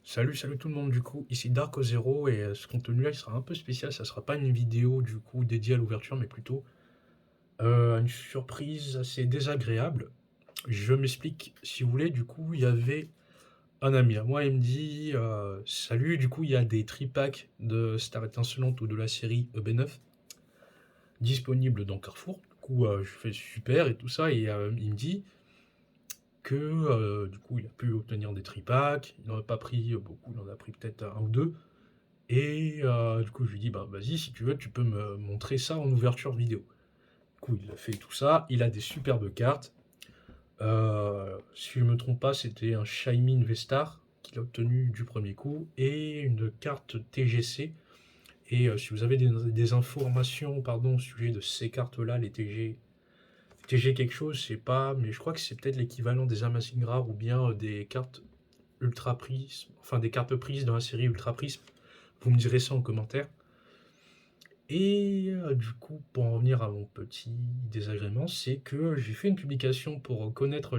Salut, salut tout le monde, du coup, ici Darko Zero et ce contenu-là, il sera un peu spécial, ça sera pas une vidéo du coup dédiée à l'ouverture, mais plutôt une surprise assez désagréable. Je m'explique, si vous voulez, du coup, il y avait un ami à moi, il me dit Salut, du coup, il y a des tripacks de Star Étincelante ou de la série EB9 disponibles dans Carrefour. Du coup, je fais super et tout ça, et il me dit que du coup, il a pu obtenir des tripacks, il n'en a pas pris beaucoup, il en a pris peut-être un ou deux. Et du coup, je lui dis: «Bah, vas-y, si tu veux, tu peux me montrer ça en ouverture vidéo». Du coup, il a fait tout ça, il a des superbes cartes. Si je me trompe pas, c'était un Shaymin Vestar qu'il a obtenu du premier coup et une carte TGC. Et si vous avez des informations, pardon, au sujet de ces cartes-là, les TG quelque chose, je sais pas, mais je crois que c'est peut-être l'équivalent des Amazing Rares ou bien des cartes Ultra Prisme, enfin des cartes prises dans la série Ultra Prisme. Vous me direz ça en commentaire. Et du coup, pour en venir à mon petit désagrément, c'est que j'ai fait une publication pour connaître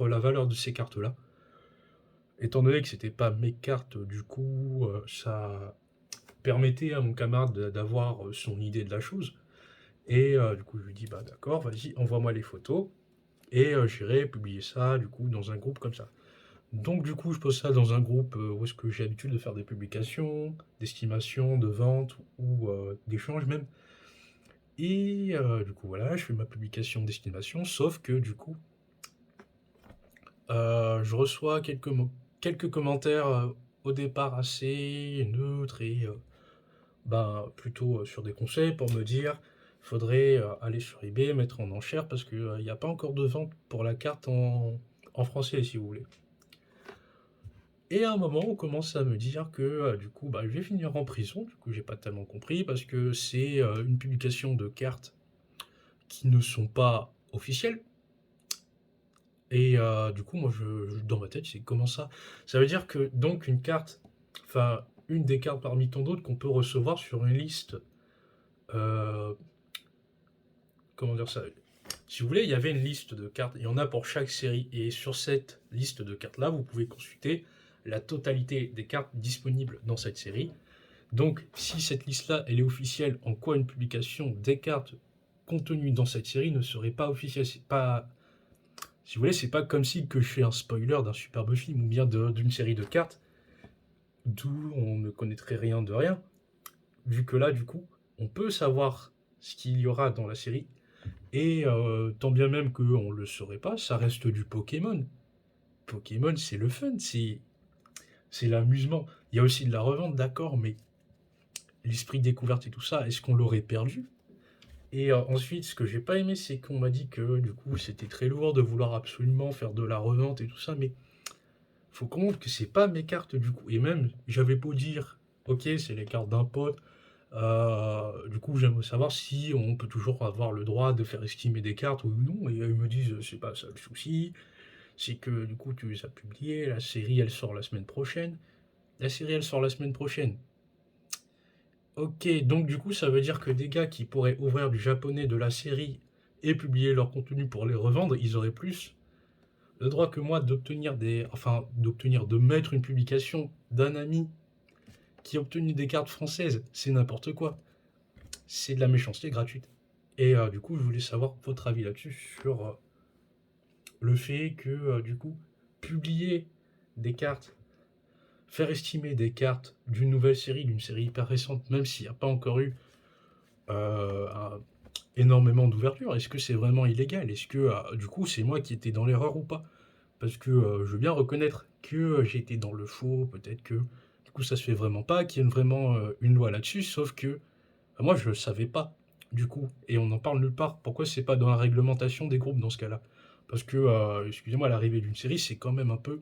la valeur de ces cartes-là. Étant donné que c'était pas mes cartes, du coup, ça permettait à mon camarade d'avoir son idée de la chose. Et du coup, je lui dis, bah d'accord, vas-y, envoie-moi les photos. Et j'irai publier ça, du coup, dans un groupe comme ça. Donc, du coup, je pose ça dans un groupe où est-ce que j'ai l'habitude de faire des publications, d'estimation, de vente ou d'échange même. Et du coup, voilà, je fais ma publication d'estimation, sauf que du coup, je reçois quelques commentaires au départ assez neutres et ben, plutôt sur des conseils pour me dire faudrait aller sur eBay, mettre en enchère parce qu'il n'y a pas encore de vente pour la carte en français, si vous voulez. Et à un moment, on commence à me dire que du coup, bah, je vais finir en prison. Du coup, j'ai pas tellement compris parce que c'est une publication de cartes qui ne sont pas officielles. Et du coup, moi, dans ma tête, c'est comment ça? Ça veut dire que donc une carte, enfin une des cartes parmi tant d'autres qu'on peut recevoir sur une liste, euh, comment dire ça? Si vous voulez, il y avait une liste de cartes, il y en a pour chaque série, et sur cette liste de cartes-là, vous pouvez consulter la totalité des cartes disponibles dans cette série. Donc, si cette liste-là, elle est officielle, en quoi une publication des cartes contenues dans cette série ne serait pas officielle? C'est pas, si vous voulez, c'est pas comme si que je fais un spoiler d'un superbe film ou bien d'une série de cartes d'où on ne connaîtrait rien de rien, vu que là, du coup, on peut savoir ce qu'il y aura dans la série, et tant bien même qu'on ne le saurait pas, ça reste du Pokémon. Pokémon, c'est le fun, c'est l'amusement. Il y a aussi de la revente, d'accord, mais l'esprit découverte et tout ça, est-ce qu'on l'aurait perdu? Et ensuite, ce que j'ai pas aimé, c'est qu'on m'a dit que du coup, c'était très lourd de vouloir absolument faire de la revente et tout ça, mais faut comprendre que c'est pas mes cartes du coup. Et même, j'avais beau dire, ok, c'est les cartes d'un pote. Du coup, j'aimerais savoir si on peut toujours avoir le droit de faire estimer des cartes ou non. Et ils me disent, c'est pas ça le souci. C'est que du coup, tu les as publiées. La série, elle sort la semaine prochaine. La série, elle sort la semaine prochaine. Ok, donc du coup, ça veut dire que des gars qui pourraient ouvrir du japonais de la série et publier leur contenu pour les revendre, ils auraient plus le droit que moi de mettre une publication d'un ami qui a obtenu des cartes françaises. C'est n'importe quoi. C'est de la méchanceté gratuite. Et du coup, je voulais savoir votre avis là-dessus sur le fait que, du coup, publier des cartes, faire estimer des cartes d'une nouvelle série, d'une série hyper récente, même s'il n'y a pas encore eu un- énormément d'ouverture, est-ce que c'est vraiment illégal? Est-ce que, du coup, c'est moi qui étais dans l'erreur ou pas? Parce que je veux bien reconnaître que j'ai été dans le faux, peut-être que du coup ça se fait vraiment pas, qu'il y ait vraiment une loi là-dessus, sauf que moi je le savais pas du coup, et on n'en parle nulle part. Pourquoi c'est pas dans la réglementation des groupes dans ce cas-là? Parce que, excusez-moi, l'arrivée d'une série c'est quand même un peu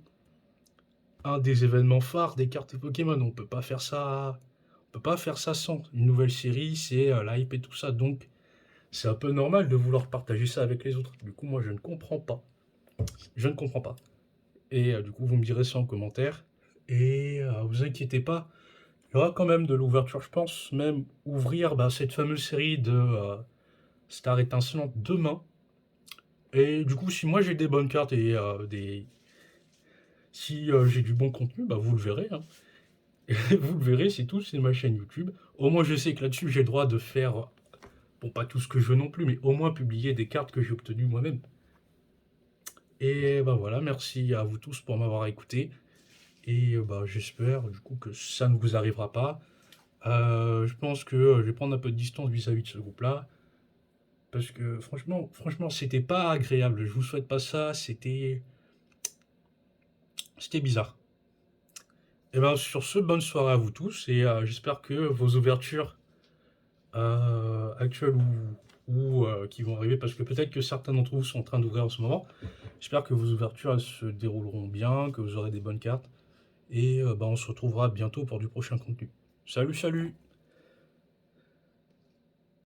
un des événements phares des cartes Pokémon. On peut pas faire ça, on peut pas faire ça sans. Une nouvelle série, c'est la hype et tout ça, donc c'est un peu normal de vouloir partager ça avec les autres. Du coup, moi je ne comprends pas. Je ne comprends pas. Et du coup, vous me direz ça en commentaire. Et vous inquiétez pas, il y aura quand même de l'ouverture, je pense, même ouvrir bah, cette fameuse série de Star étincelante demain. Et du coup, si moi j'ai des bonnes cartes et Si, j'ai du bon contenu, bah, vous le verrez, hein. Vous le verrez, c'est tout, c'est ma chaîne YouTube. Au moins, je sais que là-dessus, j'ai le droit de faire, bon, pas tout ce que je veux non plus, mais au moins publier des cartes que j'ai obtenues moi-même. Et bah, voilà, merci à vous tous pour m'avoir écouté et bah, j'espère du coup que ça ne vous arrivera pas. Je pense que, je vais prendre un peu de distance vis-à-vis de ce groupe-là parce que franchement, c'était pas agréable. Je vous souhaite pas ça, c'était bizarre. Et ben, sur ce, bonne soirée à vous tous et j'espère que vos ouvertures, actuelles ou qui vont arriver parce que peut-être que certains d'entre vous sont en train d'ouvrir en ce moment. J'espère que vos ouvertures, elles se dérouleront bien, que vous aurez des bonnes cartes et bah, on se retrouvera bientôt pour du prochain contenu. Salut, salut!